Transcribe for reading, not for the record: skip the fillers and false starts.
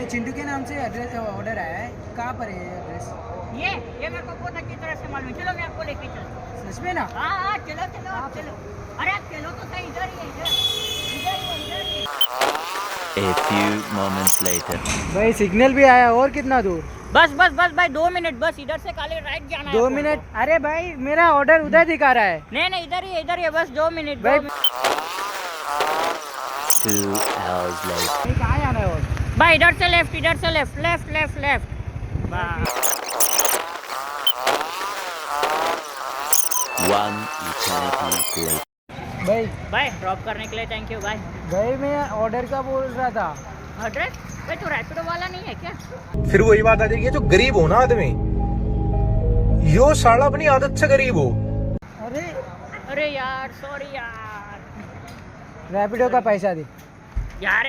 चिंटू के नाम से एड्रेस ऑर्डर आया है, कहाँ पर है एड्रेस? ये मेरे को बहुत अच्छी तरह से मालूम है। चलो मैं आपको लेके चलता हूँ। सच में ना? हाँ हाँ चलो चलो आप चलो। अरे आप चलो तो सही, इधर ही है, इधर ही। A few moments later. भाई सिग्नल भी आया, और कितना दूर? बस भाई 2 मिनट, बस इधर से खाली राइट जाना है। 2 मिनट? अरे भाई मेरा ऑर्डर उधर दिखा रहा है। नहीं इधर ही है, बस 2 मिनट। भाई 2 hours later. कहाँ जाना है और? भाई इधर से लेफ्ट। One eternity later. भाई ड्रॉप करने के लिए थैंक यू भाई। भाई मैं ऑर्डर का बोल रहा था। एड्रेस? भाई तू रैपिडो वाला नहीं है क्या? फिर वही बात आ जाएगी है, जो गरीब हो ना आदमी, यो साला अपनी आदत से गरीब हो। अरे यार सॉरी यार। रैपिडो का पैसा दे यार